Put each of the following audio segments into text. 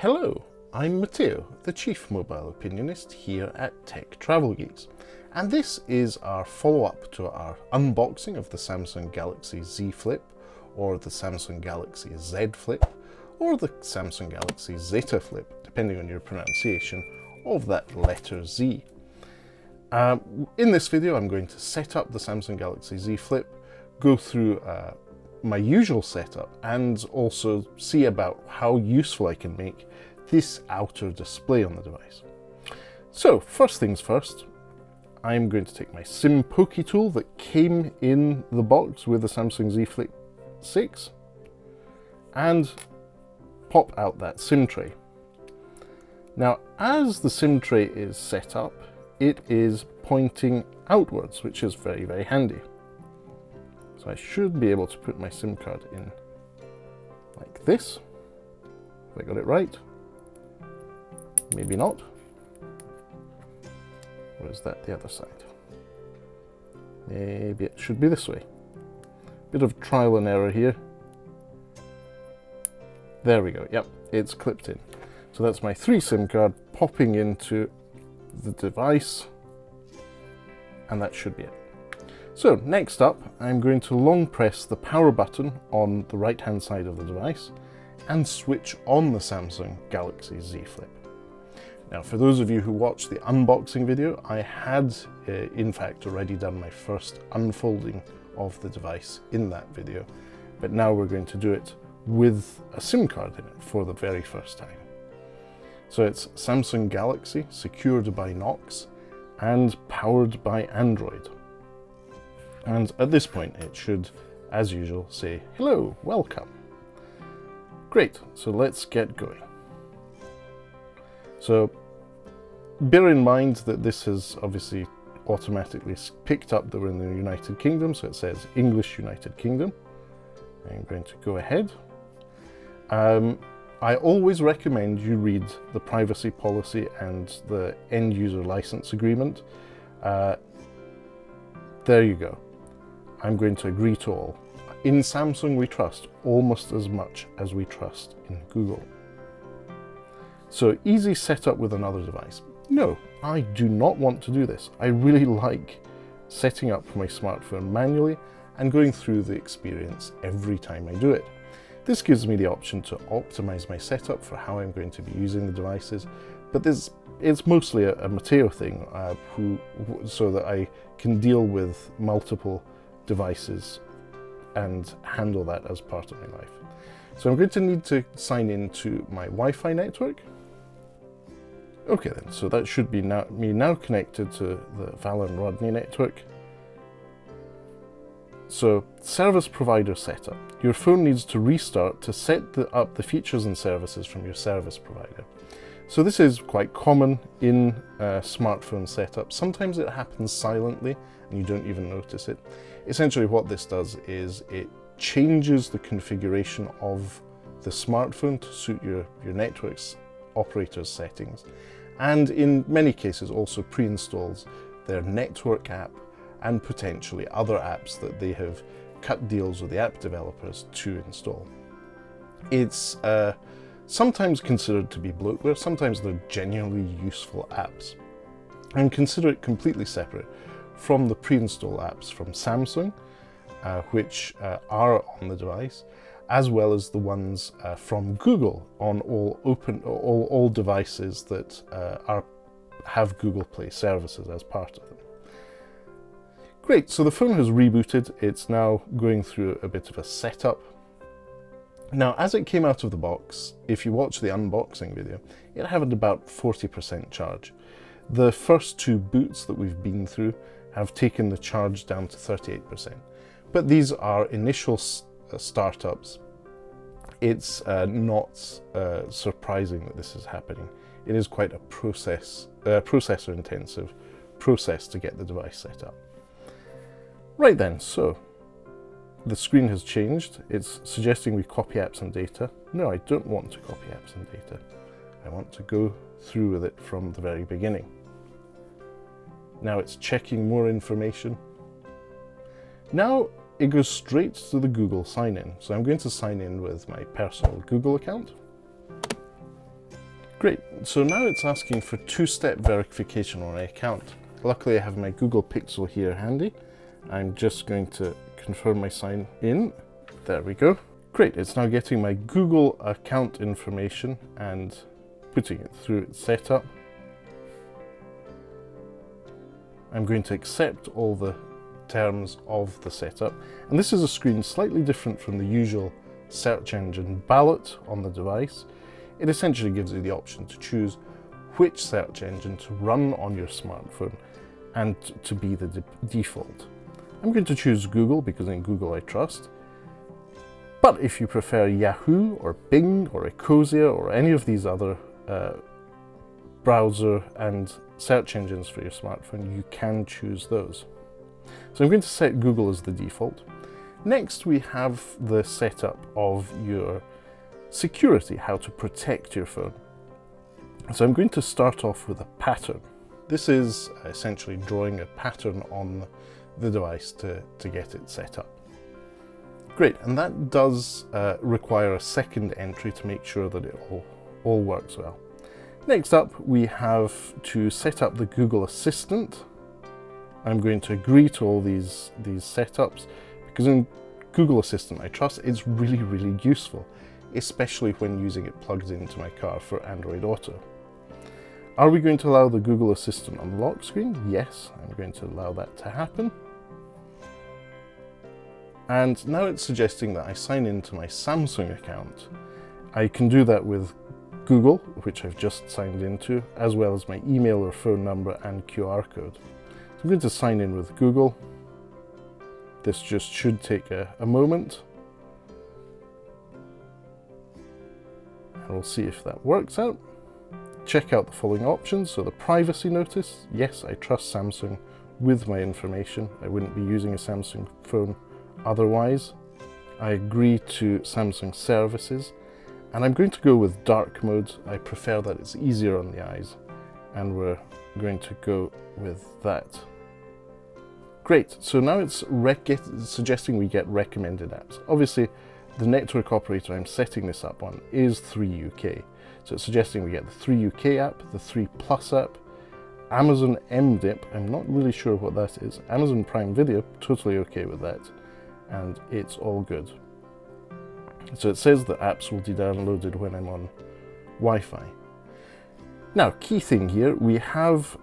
Hello, I'm Matteo, the Chief Mobile Opinionist here at Tech Travel Geeks, and this is our follow-up to our unboxing of the Samsung Galaxy Z Flip, or the Samsung Galaxy Z Flip, or the Samsung Galaxy Zeta Flip, depending on your pronunciation of that letter Z. In this video I'm going to set up the Samsung Galaxy Z Flip, go through my usual setup, and also see about how useful I can make this outer display on the device. So first things first, I'm going to take my SIM Pokey tool that came in the box with the Samsung Z Flip 6 and pop out that SIM tray. Now, as the SIM tray is set up, it is pointing outwards, which is very, very handy. So I should be able to put my SIM card in like this, if I got it right. Maybe not. Or is that the other side? Maybe it should be this way. Bit of trial and error here. There we go, yep, it's clipped in. So that's my 3 SIM card popping into the device, and that should be it. So next up, I'm going to long press the power button on the right hand side of the device and switch on the Samsung Galaxy Z Flip. Now, for those of you who watched the unboxing video, I had in fact already done my first unfolding of the device in that video, but now we're going to do it with a SIM card in it for the very first time. So it's Samsung Galaxy, secured by Knox and powered by Android. And at this point it should, as usual, say, hello, welcome. Great, so let's get going. So bear in mind that this has obviously automatically picked up that we're in the United Kingdom, so it says English United Kingdom. I'm going to go ahead. I always recommend you read the privacy policy and the end user license agreement. There you go. I'm going to agree to all. In Samsung we trust almost as much as we trust in Google. So easy setup with another device. No, I do not want to do this. I really like setting up my smartphone manually and going through the experience every time I do it. This gives me the option to optimize my setup for how I'm going to be using the devices, but it's mostly a Matteo thing, so that I can deal with multiple devices and handle that as part of my life. So I'm going to need to sign in to my Wi-Fi network. Okay then, so that should be me now connected to the Val and Rodney network. So, service provider setup. Your phone needs to restart to set up the features and services from your service provider. So this is quite common in smartphone setup. Sometimes it happens silently and you don't even notice it. Essentially what this does is it changes the configuration of the smartphone to suit your network's operator's settings, and in many cases also pre-installs their network app and potentially other apps that they have cut deals with the app developers to install. It's sometimes considered to be bloatware, sometimes they're genuinely useful apps. And consider it completely separate from the pre-install apps from Samsung, which are on the device, as well as the ones from Google on all devices that have Google Play services as part of them. Great, so the phone has rebooted. It's now going through a bit of a setup. Now, as it came out of the box, if you watch the unboxing video, it had about 40% charge. The first 2 boots that we've been through have taken the charge down to 38%. But these are initial startups. It's not surprising that this is happening. It is quite a processor intensive process to get the device set up. Right then, so the screen has changed. It's suggesting we copy apps and data. No, I don't want to copy apps and data. I want to go through with it from the very beginning. Now it's checking more information. Now it goes straight to the Google sign-in. So I'm going to sign in with my personal Google account. Great, so now it's asking for two-step verification on my account. Luckily I have my Google Pixel here handy. I'm just going to confirm my sign in. There we go. Great, it's now getting my Google account information and putting it through its setup. I'm going to accept all the terms of the setup. And this is a screen slightly different from the usual search engine ballot on the device. It essentially gives you the option to choose which search engine to run on your smartphone and to be the default. I'm going to choose Google because in Google I trust. But if you prefer Yahoo or Bing or Ecosia or any of these other browser and search engines for your smartphone, you can choose those. So I'm going to set Google as the default. Next we have the setup of your security, how to protect your phone. So I'm going to start off with a pattern. This is essentially drawing a pattern on the device to get it set up. Great, and that does require a second entry to make sure that it all works well. Next up, we have to set up the Google Assistant. I'm going to agree to all these setups because in Google Assistant I trust it's really useful, especially when using it plugged into my car for Android Auto. Are we going to allow the Google Assistant on the lock screen? Yes, I'm going to allow that to happen. And now it's suggesting that I sign into my Samsung account. I can do that with Google, which I've just signed into, as well as my email or phone number and QR code. So I'm going to sign in with Google. This just should take a moment. And we'll see if that works out. Check out the following options. So the privacy notice, yes, I trust Samsung with my information. I wouldn't be using a Samsung phone otherwise. I agree to Samsung services, and I'm going to go with dark mode. I prefer that, it's easier on the eyes, and we're going to go with that. Great, so now it's suggesting we get recommended apps. Obviously, the network operator I'm setting this up on is 3UK. So it's suggesting we get the 3UK app, the 3+ app, Amazon MDIP, I'm not really sure what that is, Amazon Prime Video, totally okay with that, and it's all good. So it says that apps will be downloaded when I'm on Wi-Fi. Now, key thing here, we have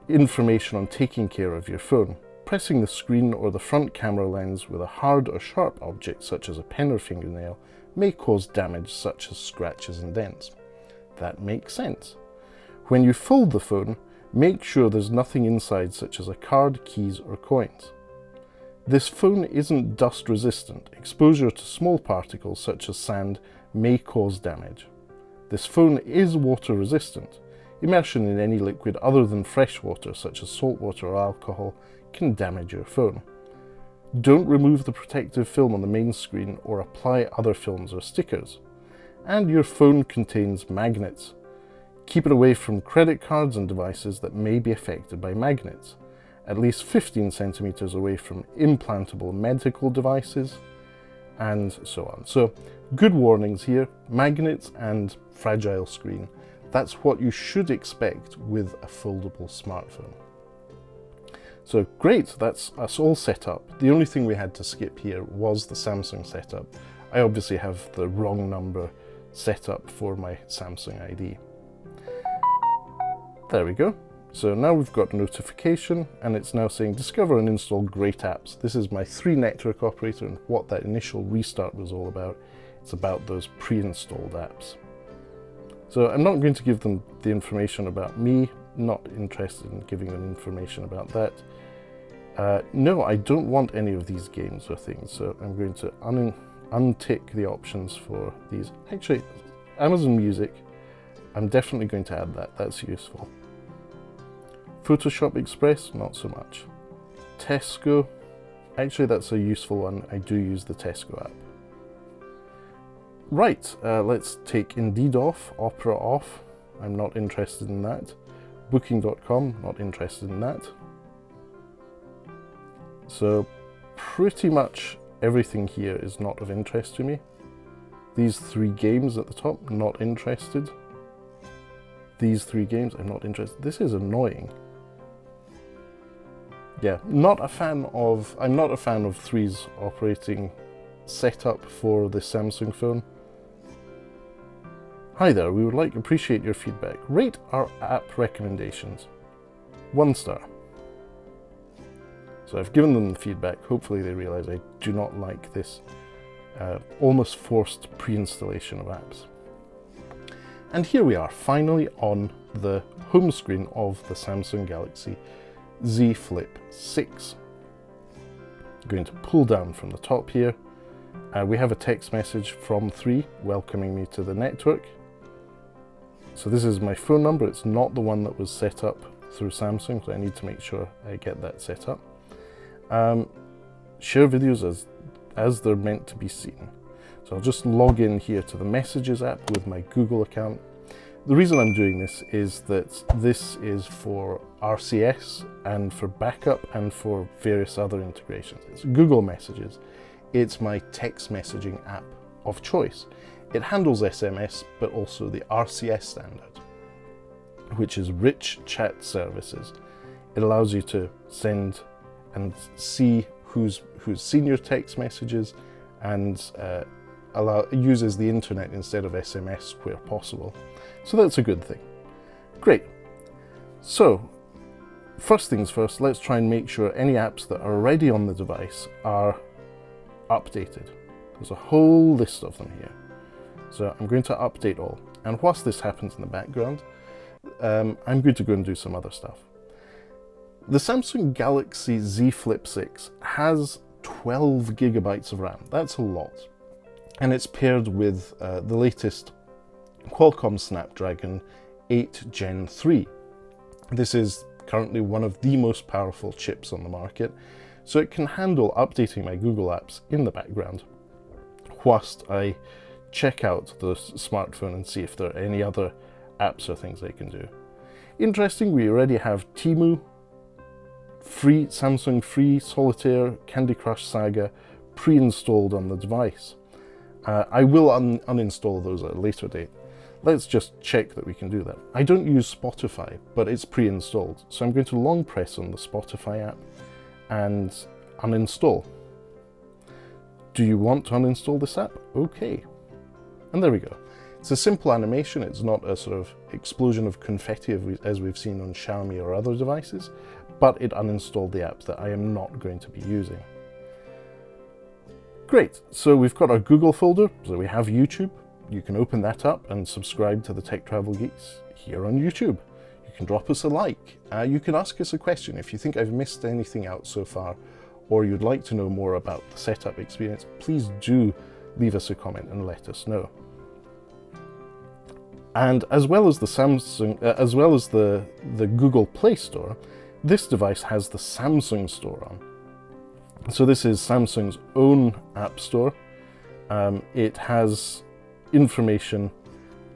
information on taking care of your phone. Pressing the screen or the front camera lens with a hard or sharp object such as a pen or fingernail may cause damage such as scratches and dents. That makes sense. When you fold the phone, make sure there's nothing inside such as a card, keys or coins. This phone isn't dust resistant. Exposure to small particles such as sand may cause damage. This phone is water resistant. Immersion in any liquid other than fresh water such as salt water or alcohol can damage your phone. Don't remove the protective film on the main screen or apply other films or stickers. And your phone contains magnets. Keep it away from credit cards and devices that may be affected by magnets. At least 15 centimeters away from implantable medical devices, and so on. So, good warnings here, magnets and fragile screen. That's what you should expect with a foldable smartphone. So great, that's us all set up. The only thing we had to skip here was the Samsung setup. I obviously have the wrong number set up for my Samsung ID. There we go. So now we've got notification and it's now saying discover and install great apps. This is my 3 network operator and what that initial restart was all about. It's about those pre-installed apps. So I'm not going to give them the information about me, not interested in giving them information about that. No, I don't want any of these games or things, so I'm going to untick the options for these. Actually, Amazon Music, I'm definitely going to add that, that's useful. Photoshop Express, not so much. Tesco, actually that's a useful one, I do use the Tesco app. Right, let's take Indeed off, Opera off, I'm not interested in that. Booking.com, not interested in that. So pretty much everything here is not of interest to me. These 3 games at the top, not interested. these 3 games, I'm not interested. This is annoying. Yeah, I'm not a fan of 3's operating setup for the Samsung phone. Hi there, we would appreciate your feedback. Rate our app recommendations. 1 star. So I've given them the feedback. Hopefully they realize I do not like this almost forced pre-installation of apps. And here we are, finally on the home screen of the Samsung Galaxy Z Flip 6. I'm going to pull down from the top here. We have a text message from 3 welcoming me to the network. So this is my phone number. It's not the one that was set up through Samsung, so I need to make sure I get that set up. Share videos as they're meant to be seen. So I'll just log in here to the Messages app with my Google account. The reason I'm doing this is that this is for RCS and for backup and for various other integrations. It's Google Messages. It's my text messaging app of choice. It handles SMS, but also the RCS standard, which is Rich Chat Services. It allows you to send and see who's seen your text messages and uses the internet instead of SMS where possible. So that's a good thing. Great. So first things first, let's try and make sure any apps that are already on the device are updated. There's a whole list of them here. So I'm going to update all. And whilst this happens in the background, I'm going to go and do some other stuff. The Samsung Galaxy Z Flip 6 has 12 gigabytes of RAM. That's a lot. And it's paired with the latest Qualcomm Snapdragon 8 Gen 3. This is currently one of the most powerful chips on the market, so it can handle updating my Google apps in the background whilst I check out the smartphone and see if there are any other apps or things I can do. Interesting, we already have Temu, Samsung Free, Solitaire, Candy Crush Saga pre-installed on the device. I will uninstall those at a later date. Let's just check that we can do that. I don't use Spotify, but it's pre-installed. So I'm going to long press on the Spotify app and uninstall. Do you want to uninstall this app? Okay. And there we go. It's a simple animation. It's not a sort of explosion of confetti as we've seen on Xiaomi or other devices, but it uninstalled the apps that I am not going to be using. Great, so we've got our Google folder, so we have YouTube. You can open that up and subscribe to the Tech Travel Geeks here on YouTube. You can drop us a like. You can ask us a question if you think I've missed anything out so far, or you'd like to know more about the setup experience. Please do leave us a comment and let us know. And as well as the the Google Play Store, this device has the Samsung Store on. So this is Samsung's own app store. It has information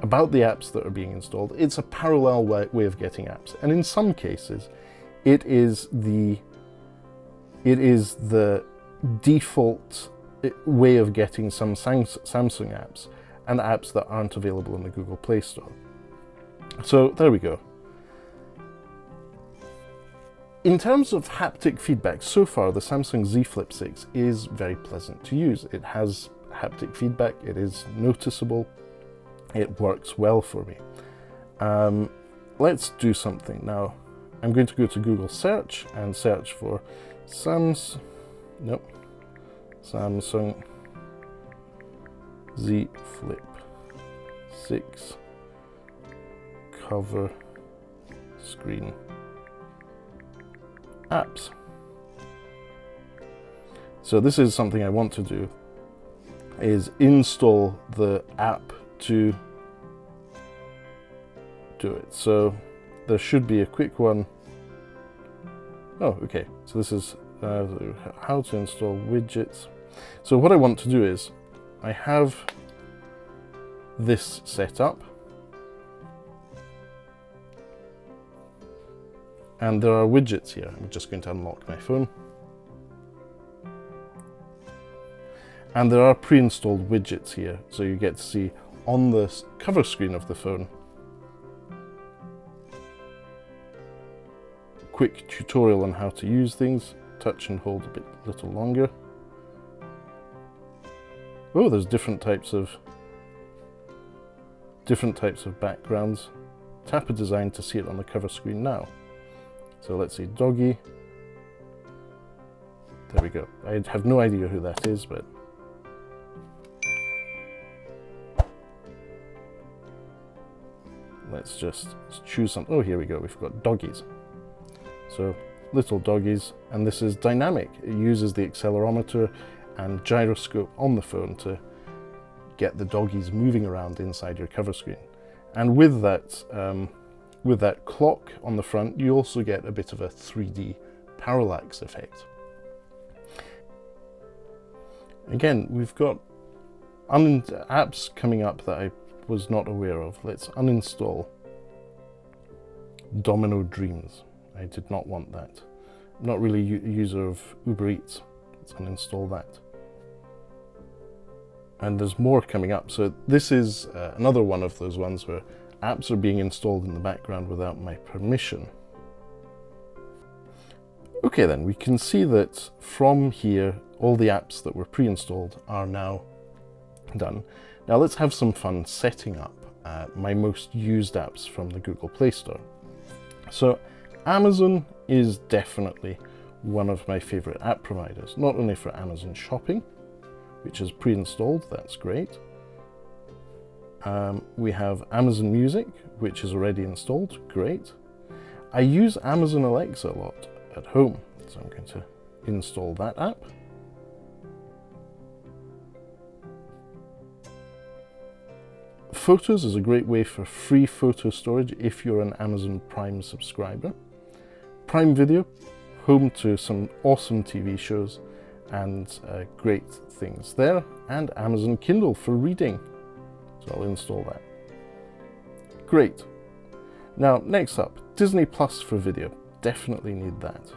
about the apps that are being installed. It's a parallel way of getting apps, and in some cases, it is the default way of getting some Samsung apps and apps that aren't available in the Google Play Store. So there we go. In terms of haptic feedback, so far the Samsung Z Flip 6 is very pleasant to use. It has haptic feedback, it is noticeable, it works well for me. Let's do something now. I'm going to go to Google Search and search for Samsung Z Flip 6 cover screen apps. So this is something I want to do, is install the app to do it. So there should be a quick one. Oh, okay. So this is how to install widgets. So what I want to do is, I have this set up, and there are widgets here. I'm just going to unlock my phone. And there are pre-installed widgets here, so you get to see on the cover screen of the phone quick tutorial on how to use things. Touch and hold a little longer. Oh, there's different types of backgrounds. Tap a design to see it on the cover screen now. So let's say doggy. There we go. I have no idea who that is, but let's choose some. Oh, here we go. We've got doggies. So little doggies, and this is dynamic. It uses the accelerometer and gyroscope on the phone to get the doggies moving around inside your cover screen. And with that clock on the front, you also get a bit of a 3D parallax effect. Again, we've got apps coming up that I was not aware of. Let's uninstall Domino Dreams. I did not want that. I'm not really a user of Uber Eats. Let's uninstall that. And there's more coming up. So this is another one of those ones where apps are being installed in the background without my permission. Okay, then we can see that from here, all the apps that were pre-installed are now done. Now let's have some fun setting up my most used apps from the Google Play Store. So Amazon is definitely one of my favorite app providers, not only for Amazon Shopping, which is pre-installed, that's great. We have Amazon Music, which is already installed, great. I use Amazon Alexa a lot at home, so I'm going to install that app. Photos is a great way for free photo storage if you're an Amazon Prime subscriber. Prime Video, home to some awesome TV shows and great things there, and Amazon Kindle for reading. So I'll install that. Great. Now, next up, Disney Plus for video. Definitely need that.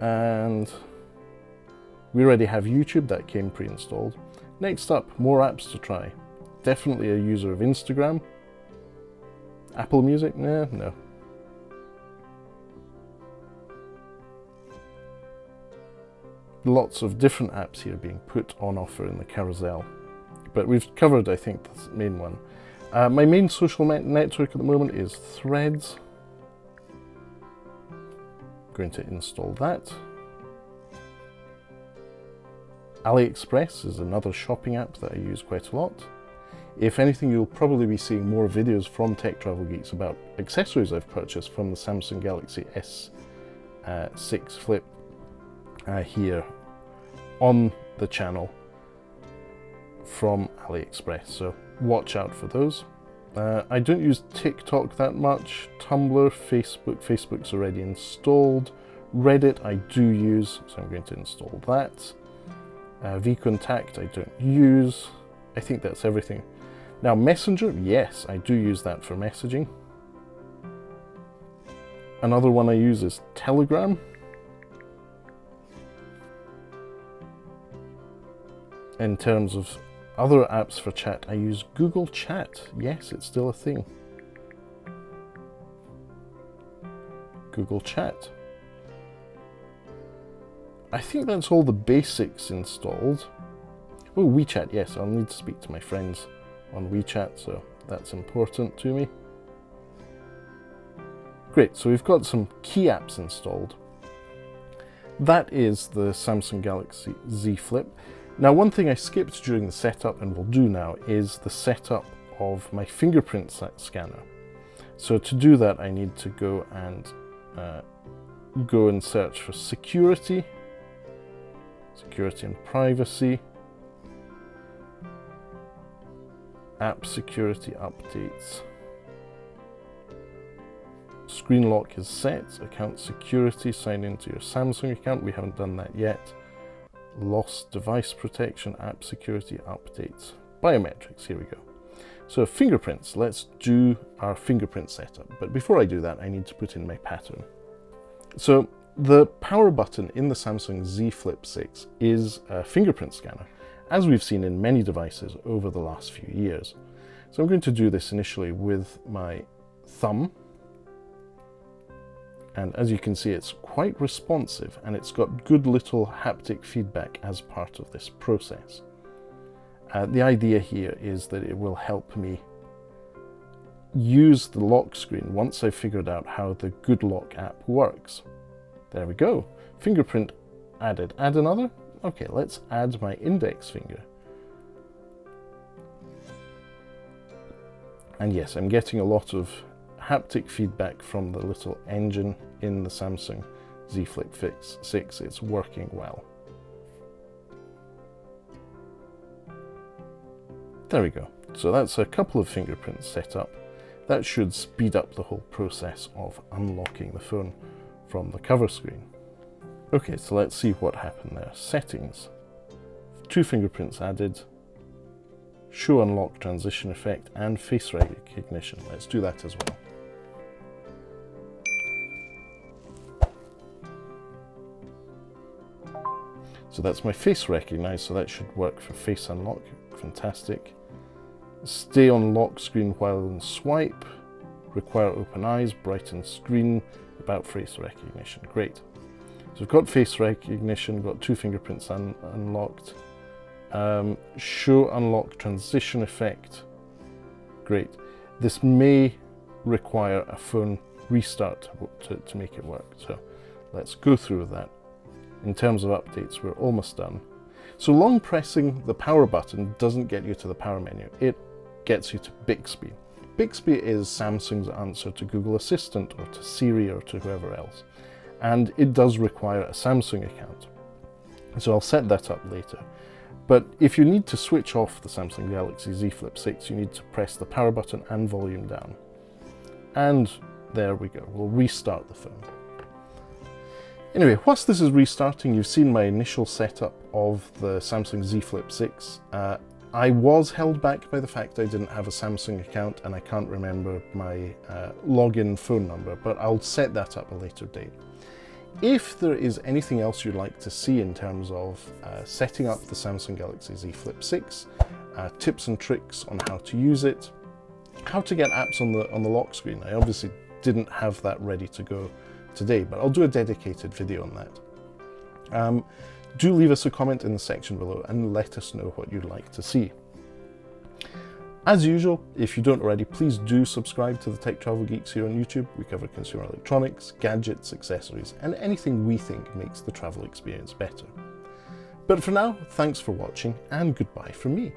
And we already have YouTube, that came pre-installed. Next up, more apps to try. Definitely a user of Instagram. Apple Music? No. Lots of different apps here being put on offer in the carousel. But we've covered, I think, the main one. My main social network at the moment is Threads. I'm going to install that. AliExpress is another shopping app that I use quite a lot. If anything, you'll probably be seeing more videos from Tech Travel Geeks about accessories I've purchased from the Samsung Galaxy S6 Flip here on the channel from AliExpress, so watch out for those. I don't use TikTok that much. Tumblr, Facebook's already installed. Reddit I do use, so I'm going to install that. vContact I don't use. I think that's everything. Now Messenger, yes, I do use that for messaging. Another one I use is Telegram. In terms of other apps for chat, I use Google Chat. Yes, it's still a thing. Google Chat. I think that's all the basics installed. Oh, WeChat, yes, I'll need to speak to my friends on WeChat, so that's important to me. Great, so we've got some key apps installed. That is the Samsung Galaxy Z Flip. Now, one thing I skipped during the setup and will do now is the setup of my fingerprint scanner. So to do that, I need to go and search for security and privacy, app security updates. Screen lock is set, account security, sign into your Samsung account. We haven't done that yet. Lost device protection, app security updates, biometrics, here we go. So fingerprints, let's do our fingerprint setup. But before I do that, I need to put in my pattern. So the power button in the Samsung Z Flip 6 is a fingerprint scanner, as we've seen in many devices over the last few years. So I'm going to do this initially with my thumb. And as you can see, it's quite responsive, and it's got good little haptic feedback as part of this process. The idea here is that it will help me use the lock screen once I've figured out how the Good Lock app works. There we go. Fingerprint added. Add another? Okay, let's add my index finger. And yes, I'm getting a lot of haptic feedback from the little engine in the Samsung Z Flip 6. It's working well. There we go. So that's a couple of fingerprints set up. That should speed up the whole process of unlocking the phone from the cover screen. Okay, so let's see what happened there. Settings. 2 fingerprints added. Show unlock transition effect and face recognition. Let's do that as well. So that's my face recognized, so that should work for face unlock. Fantastic. Stay on lock screen while in swipe. Require open eyes, brighten screen, about face recognition. Great. So we've got face recognition, got 2 fingerprints unlocked. Show unlock transition effect. Great. This may require a phone restart to make it work. So let's go through that. In terms of updates, we're almost done. So long pressing the power button doesn't get you to the power menu. It gets you to Bixby. Bixby is Samsung's answer to Google Assistant or to Siri or to whoever else. And it does require a Samsung account. So I'll set that up later. But if you need to switch off the Samsung Galaxy Z Flip 6, you need to press the power button and volume down. And there we go. We'll restart the phone. Anyway, whilst this is restarting, you've seen my initial setup of the Samsung Z Flip 6. I was held back by the fact I didn't have a Samsung account and I can't remember my login phone number, but I'll set that up a later date. If there is anything else you'd like to see in terms of setting up the Samsung Galaxy Z Flip 6, tips and tricks on how to use it, how to get apps on the lock screen, I obviously didn't have that ready to go today, but I'll do a dedicated video on that. Do leave us a comment in the section below and let us know what you'd like to see. As usual, if you don't already, please do subscribe to the Tech Travel Geeks here on YouTube. We cover consumer electronics, gadgets, accessories, and anything we think makes the travel experience better. But for now, thanks for watching and goodbye from me.